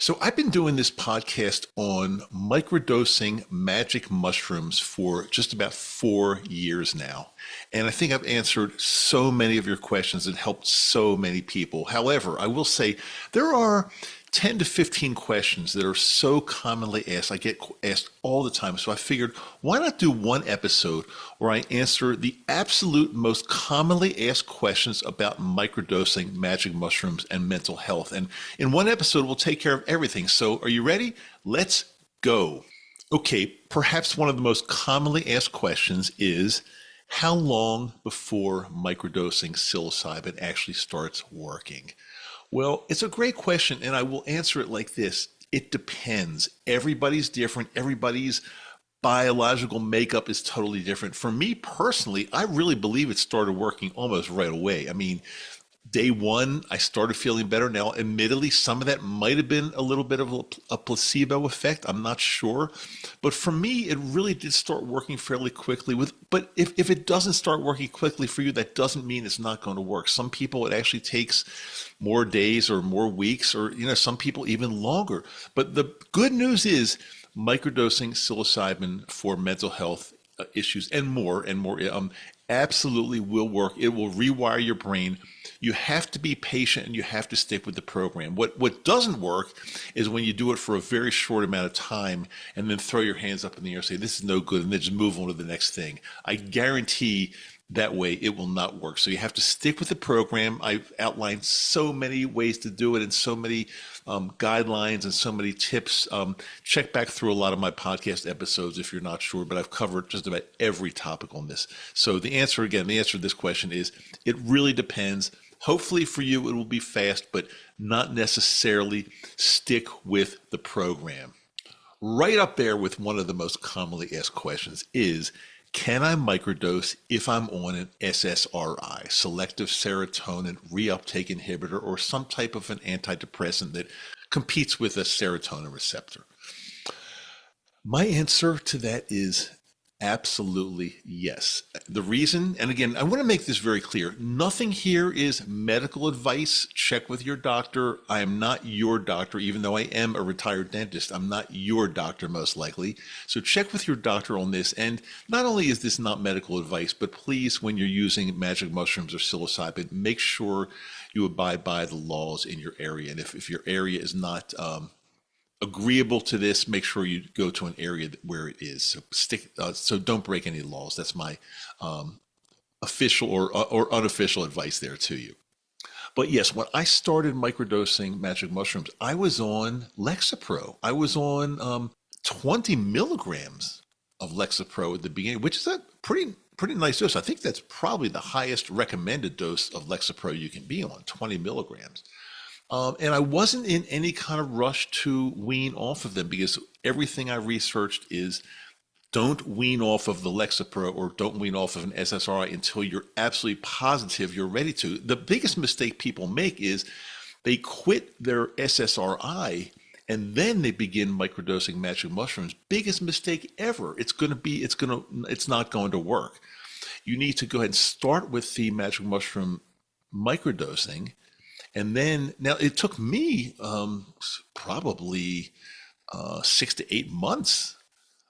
So I've been doing this podcast on microdosing magic mushrooms for just about 4 years now. And I think I've answered so many of your questions and helped so many people. However, I will say there are 10 to 15 questions that are so commonly asked. I get asked all the time. So I figured, why not do one episode where I answer the absolute most commonly asked questions about microdosing, magic mushrooms, and mental health. And in one episode, we'll take care of everything. So are you ready? Let's go. Okay, perhaps one of the most commonly asked questions is, how long before microdosing psilocybin actually starts working? Well, it's a great question, and I will answer it like this. It depends. Everybody's different. Everybody's biological makeup is totally different. For me personally, I really believe it started working almost right away. I mean, day one, I started feeling better. Now, admittedly, some of that might have been a little bit of a placebo effect. I'm not sure. But for me, it really did start working fairly quickly. But if it doesn't start working quickly for you, that doesn't mean it's not going to work. Some people, it actually takes more days or more weeks, or some people even longer. But the good news is microdosing psilocybin for mental health issues and more absolutely will work. It will rewire your brain. You have to be patient and you have to stick with the program. What doesn't work is when you do it for a very short amount of time and then throw your hands up in the air and say, this is no good, and then just move on to the next thing. I guarantee that way it will not work. So you have to stick with the program. I've outlined so many ways to do it and so many guidelines and so many tips. Check back through a lot of my podcast episodes if you're not sure, but I've covered just about every topic on this. So the answer to this question is, it really depends. Hopefully for you, it will be fast, but not necessarily. Stick with the program. Right up there with one of the most commonly asked questions is, can I microdose if I'm on an SSRI, selective serotonin reuptake inhibitor, or some type of an antidepressant that competes with a serotonin receptor? My answer to that is absolutely yes. The reason, and again, I want to make this very clear, nothing here is medical advice. Check with your doctor. I am not your doctor, even though I am a retired dentist. I'm not your doctor, most likely. So check with your doctor on this. And not only is this not medical advice, but please, when you're using magic mushrooms or psilocybin, make sure you abide by the laws in your area. And if your area is not agreeable to this, make sure you go to an area where it is. So don't break any laws. That's my official or unofficial advice there to you. But yes, when I started microdosing magic mushrooms, I was on Lexapro. I was on 20 milligrams of Lexapro at the beginning, which is a pretty nice dose. I think that's probably the highest recommended dose of Lexapro you can be on, 20 milligrams. And I wasn't in any kind of rush to wean off of them, because everything I researched is, don't wean off of the Lexapro or don't wean off of an SSRI until you're absolutely positive you're ready to. The biggest mistake people make is they quit their SSRI and then they begin microdosing magic mushrooms. Biggest mistake ever. It's not going to work. You need to go ahead and start with the magic mushroom microdosing. And then, now it took me probably 6 to 8 months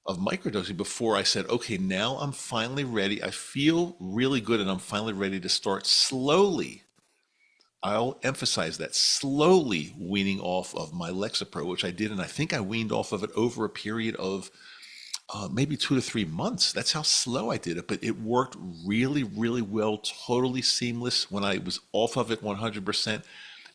of microdosing before I said, okay, now I'm finally ready. I feel really good and I'm finally ready to start slowly. I'll emphasize that, slowly weaning off of my Lexapro, which I did. And I think I weaned off of it over a period of maybe 2 to 3 months. That's how slow I did it, but it worked really, really well, totally seamless. When I was off of it 100%,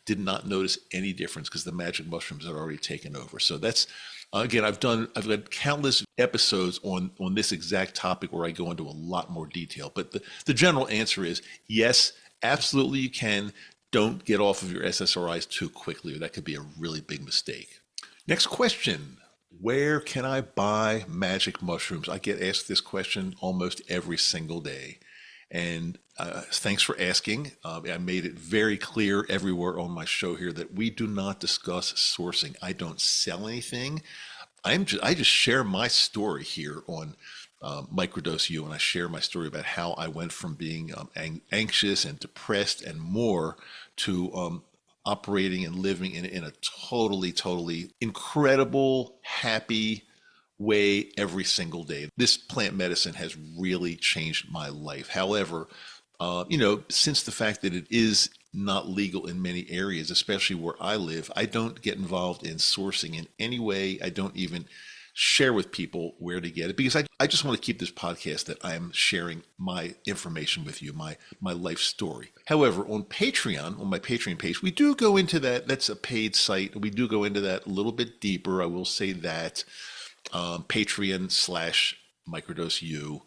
did not notice any difference because the magic mushrooms had already taken over. So that's, again, I've had countless episodes on this exact topic where I go into a lot more detail. But the general answer is yes, absolutely you can. Don't get off of your SSRIs too quickly, or that could be a really big mistake. Next question. Where can I buy magic mushrooms? I get asked this question almost every single day. And thanks for asking. I made it very clear everywhere on my show here that we do not discuss sourcing. I don't sell anything. I just share my story here on Microdose U, and I share my story about how I went from being anxious and depressed and more to operating and living in a totally incredible, happy way every single day. This plant medicine has really changed my life. However, since the fact that it is not legal in many areas, especially where I live, I don't get involved in sourcing in any way. I don't even share with people where to get it because I just want to keep this podcast that I'm sharing my information with you, my life story. However, on Patreon, on my Patreon page, we do go into that. That's a paid site. We do go into that a little bit deeper. I will say that Patreon/Microdose U.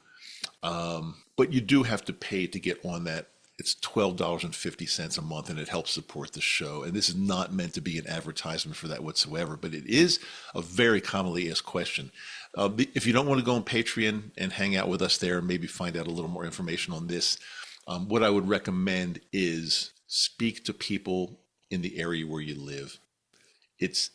But you do have to pay to get on that. It's $12.50 a month, and it helps support the show. And this is not meant to be an advertisement for that whatsoever, but it is a very commonly asked question. If you don't want to go on Patreon and hang out with us there and maybe find out a little more information on this, what I would recommend is speak to people in the area where you live. It's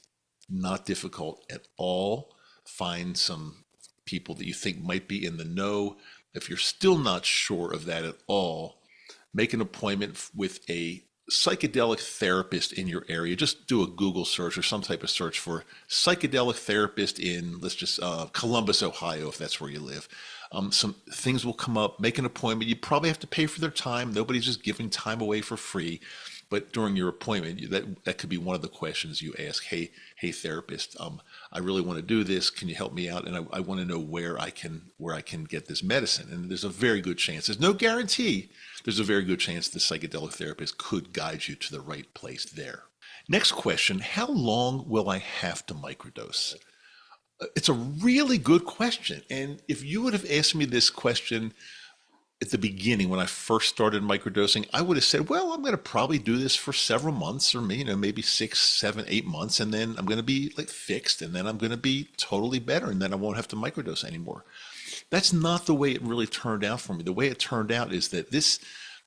not difficult at all. Find some people that you think might be in the know. If you're still not sure of that at all, make an appointment with a psychedelic therapist in your area. Just do a Google search or some type of search for psychedelic therapist in, let's just, Columbus, Ohio, if that's where you live. Some things will come up. Make an appointment. You probably have to pay for their time. Nobody's just giving time away for free. But during your appointment, that could be one of the questions you ask. Hey, therapist, I really want to do this. Can you help me out? And I want to know where I can get this medicine. And there's a very good chance. There's no guarantee. There's a very good chance the psychedelic therapist could guide you to the right place there. Next question: how long will I have to microdose? It's a really good question. And if you would have asked me this question at the beginning, when I first started microdosing, I would have said, well, I'm going to probably do this for several months or maybe 6, 7, 8 months. And then I'm going to be like fixed, and then I'm going to be totally better. And then I won't have to microdose anymore. That's not the way it really turned out for me. The way it turned out is that this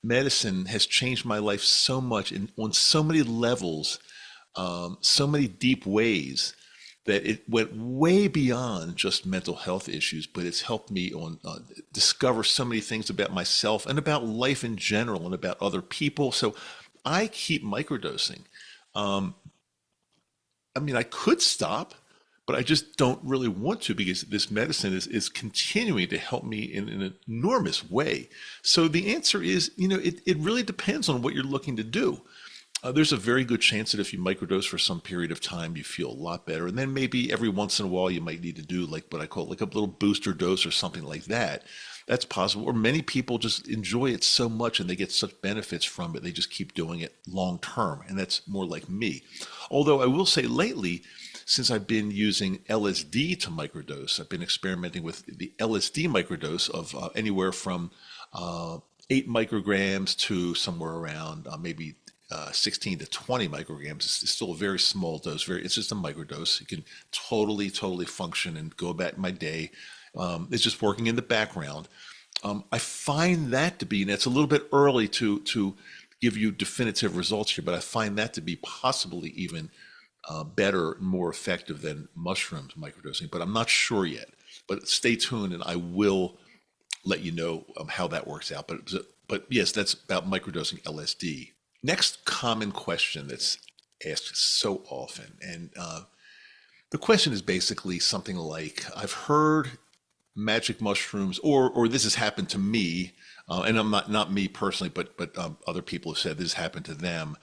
medicine has changed my life so much on so many levels, so many deep ways, that it went way beyond just mental health issues, but it's helped me discover so many things about myself and about life in general and about other people. So I keep microdosing. I could stop, but I just don't really want to because this medicine is continuing to help me in an enormous way. So the answer is, it really depends on what you're looking to do. There's a very good chance that if you microdose for some period of time, you feel a lot better. And then maybe every once in a while, you might need to do like what I call like a little booster dose or something like that. That's possible. Or many people just enjoy it so much and they get such benefits from it. They just keep doing it long term. And that's more like me. Although I will say lately, since I've been using LSD to microdose, I've been experimenting with the LSD microdose of anywhere from 8 micrograms to somewhere around maybe 16 to 20 micrograms. It's still a very small dose. It's just a microdose. You can totally function and go about my day. It's just working in the background. I find that to be, and it's a little bit early to give you definitive results here, but I find that to be possibly even better and more effective than mushrooms microdosing. But I'm not sure yet. But stay tuned, and I will let you know how that works out. But yes, that's about microdosing LSD. Next common question that's asked so often, and the question is basically something like, I've heard magic mushrooms, or this has happened to me, and I'm not me personally, but other people have said this happened to them.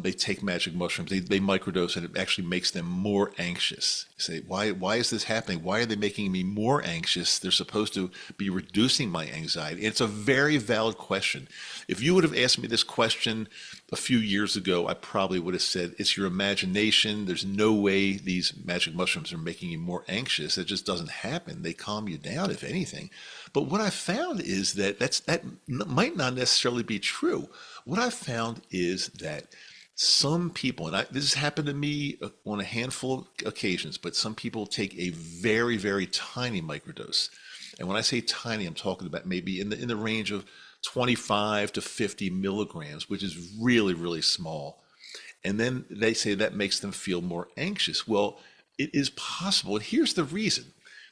They take magic mushrooms, they microdose, and it actually makes them more anxious. You say, why is this happening? Why are they making me more anxious? They're supposed to be reducing my anxiety. And it's a very valid question. If you would have asked me this question a few years ago, I probably would have said, it's your imagination. There's no way these magic mushrooms are making you more anxious. It just doesn't happen. They calm you down, if anything. But what I found is that might not necessarily be true. What I found is that some people, and this has happened to me on a handful of occasions, but some people take a very, very tiny microdose. And when I say tiny, I'm talking about maybe in the range of 25 to 50 milligrams, which is really, really small. And then they say that makes them feel more anxious. Well, it is possible. And here's the reason.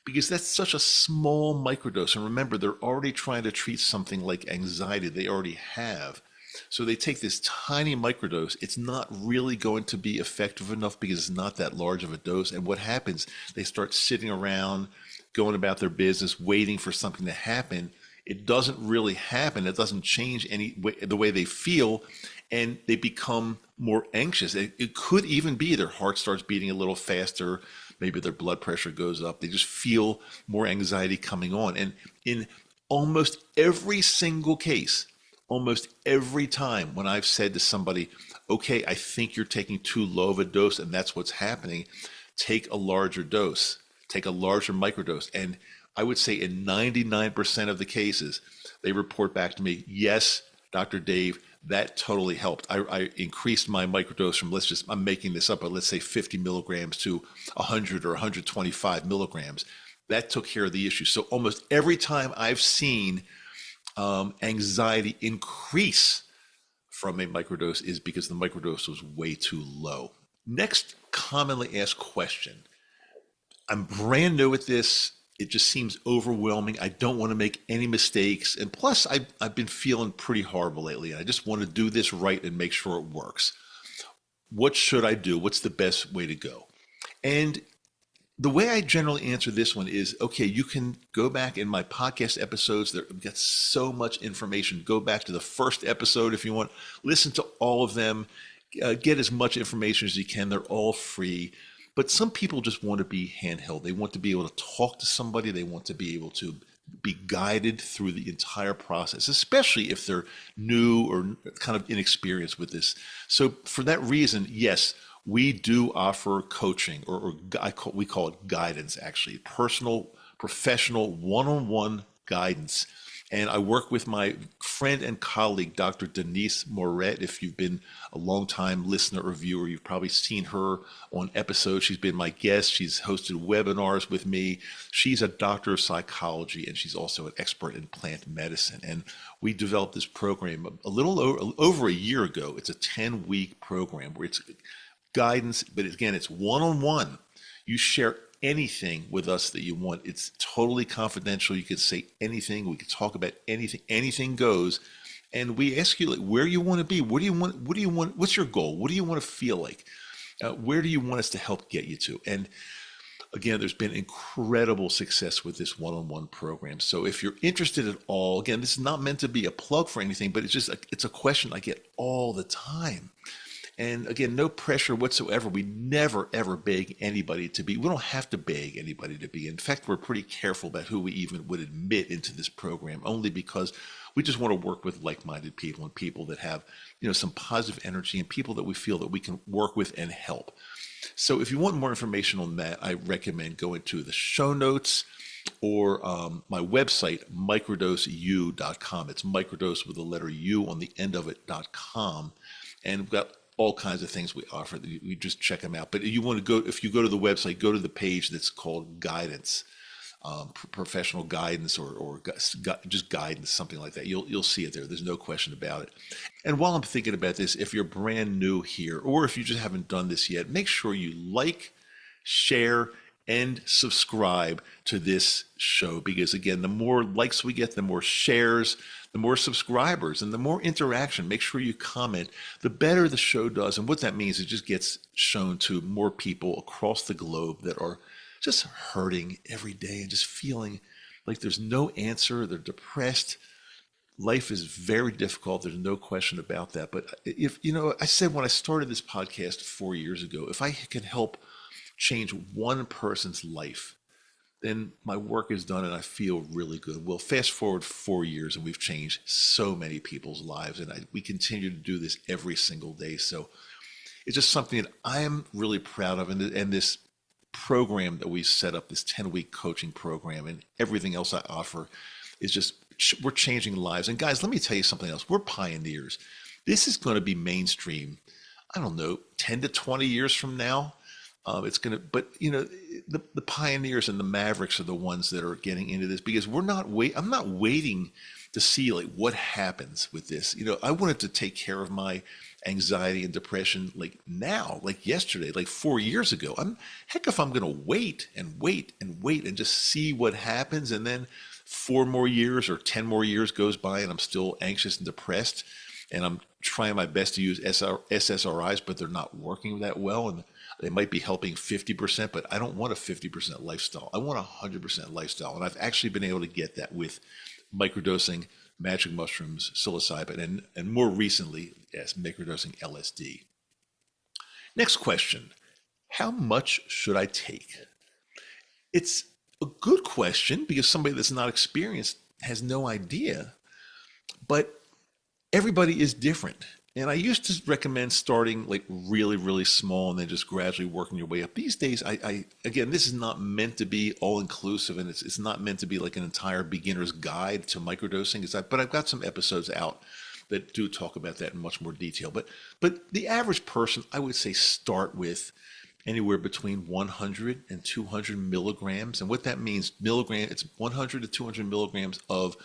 Because that's such a small microdose. And remember, they're already trying to treat something like anxiety they already have. So they take this tiny microdose. It's not really going to be effective enough because it's not that large of a dose. And what happens, they start sitting around, going about their business, waiting for something to happen. It doesn't really happen. It doesn't change the way they feel, and they become more anxious. It could even be their heart starts beating a little faster. Maybe their blood pressure goes up. They just feel more anxiety coming on. And in almost every single case, almost every time when I've said to somebody, okay, I think you're taking too low of a dose and that's what's happening, take a larger dose, take a larger microdose. And I would say in 99% of the cases, they report back to me, yes, Dr. Dave, that totally helped. I increased my microdose from, I'm making this up, but let's say 50 milligrams to 100 or 125 milligrams. That took care of the issue. So almost every time I've seen anxiety increase from a microdose is because the microdose was way too low. Next commonly asked question. I'm brand new at this. It just seems overwhelming. I don't want to make any mistakes. And plus, I've been feeling pretty horrible lately. And I just want to do this right and make sure it works. What should I do? What's the best way to go? And the way I generally answer this one is, okay, you can go back in my podcast episodes. We've got so much information. Go back to the first episode if you want. Listen to all of them. Get as much information as you can. They're all free. But some people just want to be handheld. They want to be able to talk to somebody. They want to be able to be guided through the entire process, especially if they're new or kind of inexperienced with this. So for that reason, yes, we do offer coaching, we call it guidance, actually, personal, professional, one-on-one guidance. And I work with my friend and colleague, Dr. Denise Moret. If you've been a long-time listener or viewer, you've probably seen her on episodes. She's been my guest. She's hosted webinars with me. She's a doctor of psychology, and she's also an expert in plant medicine. And we developed this program a little over a year ago. It's a 10-week program where it's guidance, but again, it's one-on-one. You share anything with us that you want. It's totally confidential. You can say anything. We can talk about anything. Anything goes. And we ask you, like, where you want to be. What do you want? What's your goal? What do you want to feel like? Where do you want us to help get you to? And again, there's been incredible success with this one-on-one program. So if you're interested at all, again, this is not meant to be a plug for anything, but it's a question I get all the time. And again, no pressure whatsoever. We never, ever beg anybody to be. We don't have to beg anybody to be. In fact, we're pretty careful about who we even would admit into this program, only because we just want to work with like-minded people and people that have, some positive energy and people that we feel that we can work with and help. So if you want more information on that, I recommend going to the show notes or my website, microdoseu.com. It's microdose with the letter U on the end of it.com. And we've got all kinds of things we offer. You just check them out. But if you go to the website, go to the page that's called guidance, professional guidance, or just guidance, something like that. You'll see it there. There's no question about it. And while I'm thinking about this, if you're brand new here, or if you just haven't done this yet, make sure you like, share, and subscribe to this show, because again, the more likes we get, the more shares, the more subscribers, and the more interaction. Make sure you comment, the better the show does. And what that means, it just gets shown to more people across the globe that are just hurting every day and just feeling like there's no answer. They're depressed. Life is very difficult. There's no question about that. But if, I said when I started this podcast 4 years ago, if I can help change one person's life, then my work is done and I feel really good. Well, fast forward 4 years and we've changed so many people's lives, and we continue to do this every single day. So it's just something that I'm really proud of. And this program that we set up, this 10-week coaching program, and everything else I offer is just, we're changing lives. And guys, let me tell you something else. We're pioneers. This is going to be mainstream, I don't know, 10 to 20 years from now. It's going to, but the pioneers and the mavericks are the ones that are getting into this, because I'm not waiting to see like what happens with this. I wanted to take care of my anxiety and depression like now, like yesterday, like 4 years ago. If I'm going to wait and wait and wait and just see what happens, and then 4 more years or 10 more years goes by and I'm still anxious and depressed, and I'm trying my best to use SSRIs, but they're not working that well. And they might be helping 50%, but I don't want a 50% lifestyle. I want a 100% lifestyle. And I've actually been able to get that with microdosing magic mushrooms, psilocybin, and more recently, yes, microdosing LSD. Next question. How much should I take? It's a good question because somebody that's not experienced has no idea, but everybody is different. And I used to recommend starting like really, really small and then just gradually working your way up. These days, again, this is not meant to be all inclusive, and it's not meant to be like an entire beginner's guide to microdosing. But I've got some episodes out that do talk about that in much more detail. But the average person, I would say, start with anywhere between 100 and 200 milligrams. And what that means, it's 100 to 200 milligrams of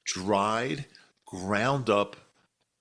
dried, ground up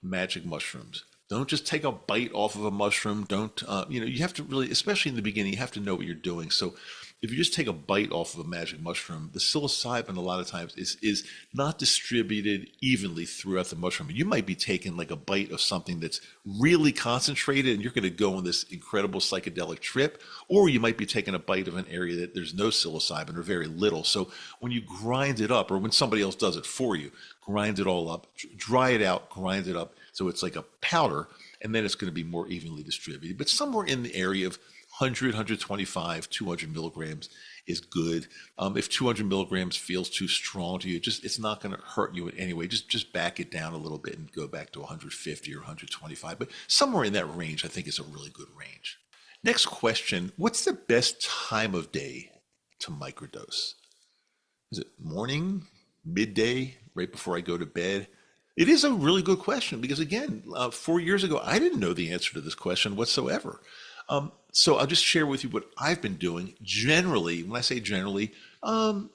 magic mushrooms. Don't just take a bite off of a mushroom. Don't, you have to really, especially in the beginning, you have to know what you're doing. So if you just take a bite off of a magic mushroom, the psilocybin a lot of times is not distributed evenly throughout the mushroom. You might be taking like a bite of something that's really concentrated and you're going to go on this incredible psychedelic trip, or you might be taking a bite of an area that there's no psilocybin or very little. So when you grind it up, or when somebody else does it for you, grind it all up, dry it out, grind it up so it's like a powder, and then it's going to be more evenly distributed. But somewhere in the area of 100, 125, 200 milligrams is good. If 200 milligrams feels too strong to you, it's not going to hurt you in any way. Just back it down a little bit and go back to 150 or 125. But somewhere in that range, I think is a really good range. Next question, what's the best time of day to microdose? Is it morning, midday, right before I go to bed? It is a really good question because, again, 4 years ago, I didn't know the answer to this question whatsoever. So I'll just share with you what I've been doing. Generally, when I say generally, 90%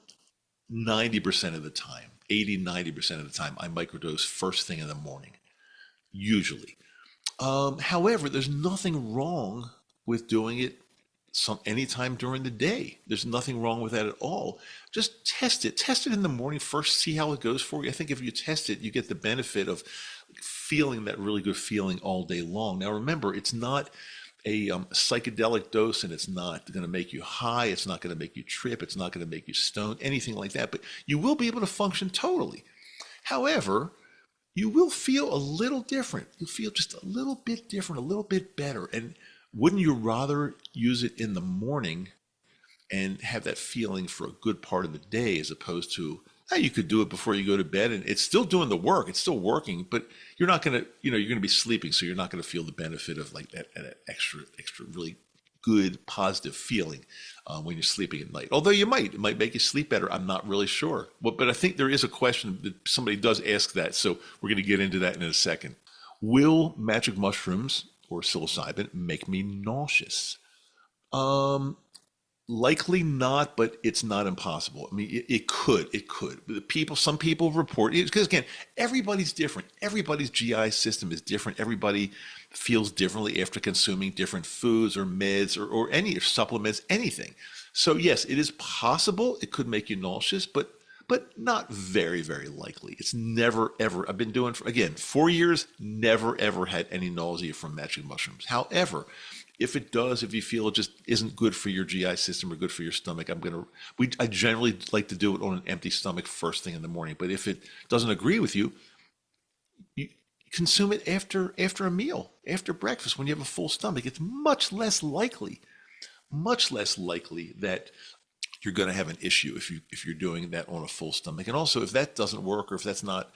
of the time, 80, 90% of the time, I microdose first thing in the morning, usually. However, there's nothing wrong with doing it anytime during the day. There's nothing wrong with that at all. Just test it. Test it in the morning first, see how it goes for you. I think if you test it, you get the benefit of feeling that really good feeling all day long. Now, remember, it's not a psychedelic dose, and it's not going to make you high. It's not going to make you trip. It's not going to make you stoned, anything like that. But you will be able to function totally. However, you will feel a little different. You'll feel just a little bit different, a little bit better. And wouldn't you rather use it in the morning and have that feeling for a good part of the day, as opposed to, you could do it before you go to bed and it's still doing the work, it's still working, but you're not going to, you're going to be sleeping, so you're not going to feel the benefit of like that extra really good positive feeling when you're sleeping at night. Although it might make you sleep better. I'm not really sure. But I think there is a question that somebody does ask that, so we're going to get into that in a second. Will magic mushrooms or psilocybin make me nauseous? Likely not, but it's not impossible. I mean, it could. Some people report it because, again, everybody's different. Everybody's GI system is different. Everybody feels differently after consuming different foods or meds or any supplements, anything. So yes, it is possible. It could make you nauseous, but not very, very likely. It's never, ever. I've been doing, again, 4 years, never, ever had any nausea from magic mushrooms. However, if it does, if you feel it just isn't good for your GI system or good for your stomach, I generally like to do it on an empty stomach first thing in the morning. But if it doesn't agree with you, you consume it after a meal, after breakfast, when you have a full stomach. It's much less likely that you're going to have an issue if you're doing that on a full stomach. And also, if that doesn't work, or if that's not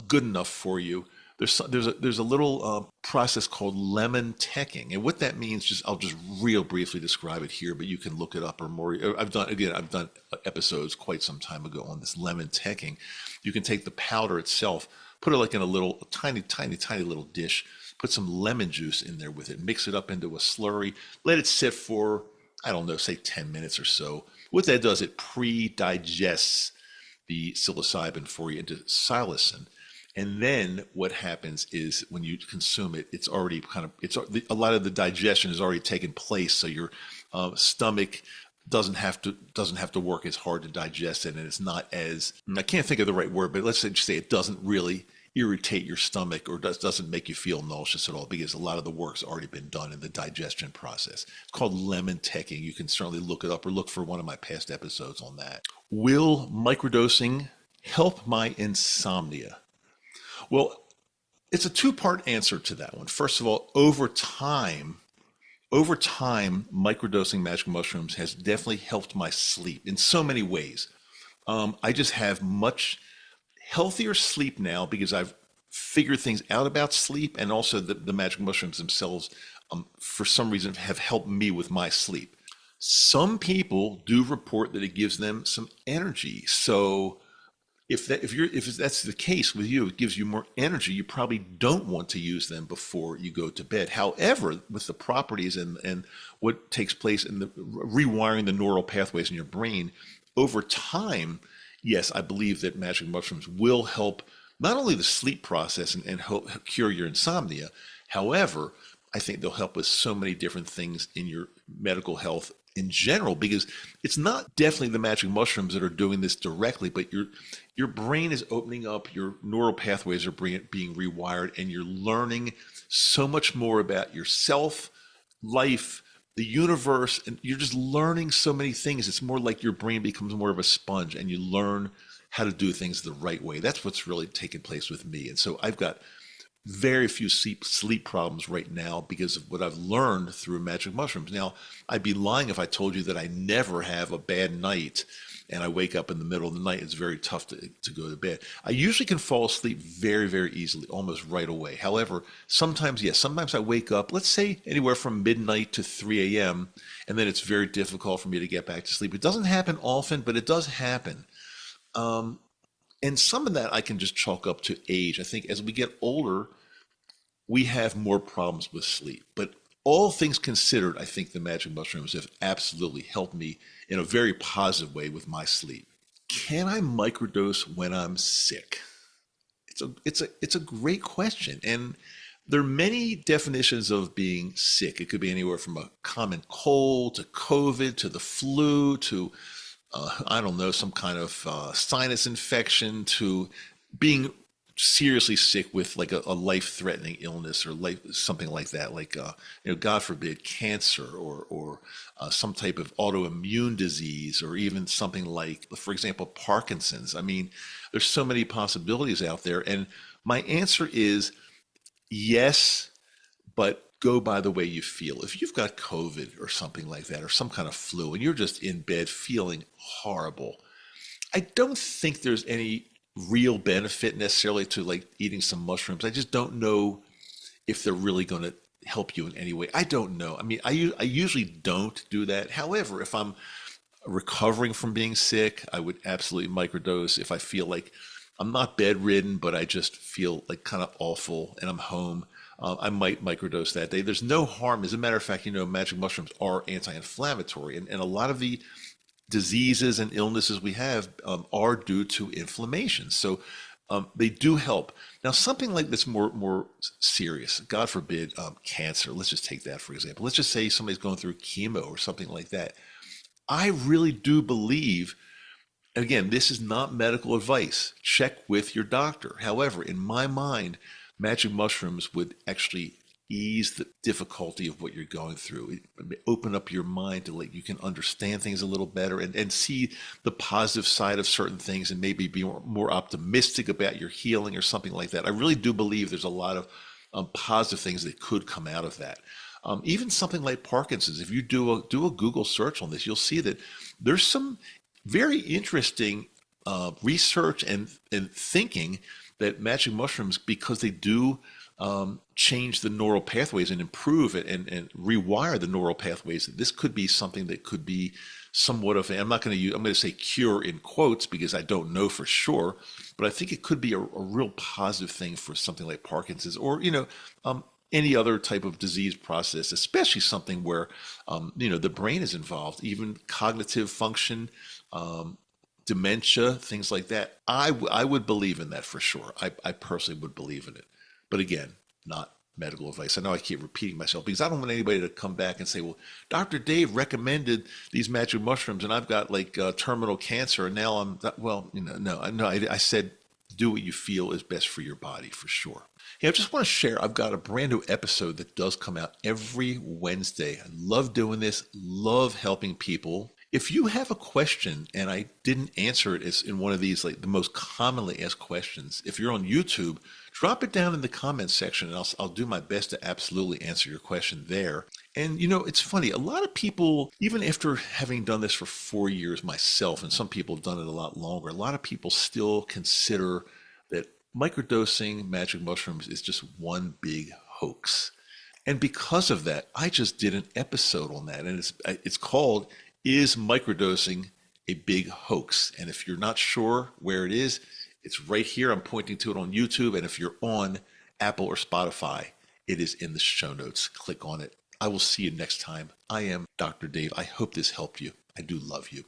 good enough for you, there's a little process called lemon teching, and what that means, I'll just real briefly describe it here, but you can look it up or more. I've done episodes quite some time ago on this lemon teching. You can take the powder itself, put it like in a tiny little dish, put some lemon juice in there with it, mix it up into a slurry, let it sit for, I don't know, say 10 minutes or so. What that does, it pre-digests the psilocybin for you into psilocin. And then what happens is when you consume it, it's already a lot of the digestion has already taken place. So your stomach doesn't have to work as hard to digest it, and it's not as, I can't think of the right word, but let's just say it irritate your stomach or doesn't make you feel nauseous at all, because a lot of the work's already been done in the digestion process. It's called lemon teching. You can certainly look it up or look for one of my past episodes on that. Will microdosing help my insomnia? Well, it's a two-part answer to that one. First of all, over time, microdosing magic mushrooms has definitely helped my sleep in so many ways. I just have much healthier sleep now because I've figured things out about sleep, and also the magic mushrooms themselves, for some reason, have helped me with my sleep. Some people do report that it gives them some energy. So if that's the case with you, it gives you more energy. You probably don't want to use them before you go to bed. However, with the properties and what takes place in the rewiring the neural pathways in your brain over time, yes, I believe that magic mushrooms will help not only the sleep process and help cure your insomnia. However, I think they'll help with so many different things in your medical health in general, because it's not definitely the magic mushrooms that are doing this directly, but your brain is opening up, your neural pathways are being rewired, and you're learning so much more about yourself, life, the universe, and you're just learning so many things. It's more like your brain becomes more of a sponge and you learn how to do things the right way. That's what's really taken place with me. And so I've got very few sleep problems right now because of what I've learned through magic mushrooms. Now, I'd be lying if I told you that I never have a bad night and I wake up in the middle of the night. It's very tough to go to bed. I usually can fall asleep very, very easily, almost right away. However, sometimes, yes, sometimes I wake up, let's say anywhere from midnight to 3 a.m., and then it's very difficult for me to get back to sleep. It doesn't happen often, but it does happen. And some of that I can just chalk up to age. I think as we get older, we have more problems with sleep. But all things considered, I think the magic mushrooms have absolutely helped me in a very positive way with my sleep. Can I microdose when I'm sick? It's a great question. And there are many definitions of being sick. It could be anywhere from a common cold to COVID to the flu to I don't know, some kind of sinus infection to being seriously sick with like a life-threatening illness or something like that, like God forbid, cancer or some type of autoimmune disease, or even something like, for example, Parkinson's. I mean, there's so many possibilities out there, and my answer is yes, but go by the way you feel. If you've got COVID or something like that, or some kind of flu, and you're just in bed feeling horrible, I don't think there's any real benefit necessarily to like eating some mushrooms. I just don't know if they're really going to help you in any way. I don't know. I mean, I usually don't do that. However, if I'm recovering from being sick, I would absolutely microdose. If I feel like I'm not bedridden, but I just feel like kind of awful and I'm home, I might microdose that day. There's no harm. As a matter of fact, magic mushrooms are anti-inflammatory, and a lot of the diseases and illnesses we have are due to inflammation. So they do help. Now, something like this more serious, God forbid, cancer. Let's just take that for example. Let's just say somebody's going through chemo or something like that. I really do believe, and again, this is not medical advice. Check with your doctor. However, in my mind, magic mushrooms would actually ease the difficulty of what you're going through. Open up your mind to like you can understand things a little better and see the positive side of certain things and maybe be more optimistic about your healing or something like that. I really do believe there's a lot of positive things that could come out of that. Even something like Parkinson's, if you do a Google search on this, you'll see that there's some very interesting research and thinking that magic mushrooms, because they do change the neural pathways and improve it and rewire the neural pathways, this could be something that could be somewhat of I'm going to say cure in quotes because I don't know for sure, but I think it could be a real positive thing for something like Parkinson's or, any other type of disease process, especially something where, the brain is involved, even cognitive function, dementia, things like that. I would believe in that for sure. I personally would believe in it. But again, not medical advice. I know I keep repeating myself because I don't want anybody to come back and say, well, Dr. Dave recommended these magic mushrooms and I've got like terminal cancer and now I'm, well, no. I said do what you feel is best for your body, for sure. Hey, I just want to share, I've got a brand new episode that does come out every Wednesday. I love doing this, love helping people. If you have a question and I didn't answer it as in one of these, like the most commonly asked questions, if you're on YouTube, drop it down in the comments section and I'll do my best to absolutely answer your question there. And it's funny, a lot of people, even after having done this for 4 years myself, and some people have done it a lot longer, a lot of people still consider that microdosing magic mushrooms is just one big hoax. And because of that, I just did an episode on that. And it's called, Is Microdosing a Big Hoax? And if you're not sure where it is, it's right here. I'm pointing to it on YouTube. And if you're on Apple or Spotify, it is in the show notes. Click on it. I will see you next time. I am Dr. Dave. I hope this helped you. I do love you.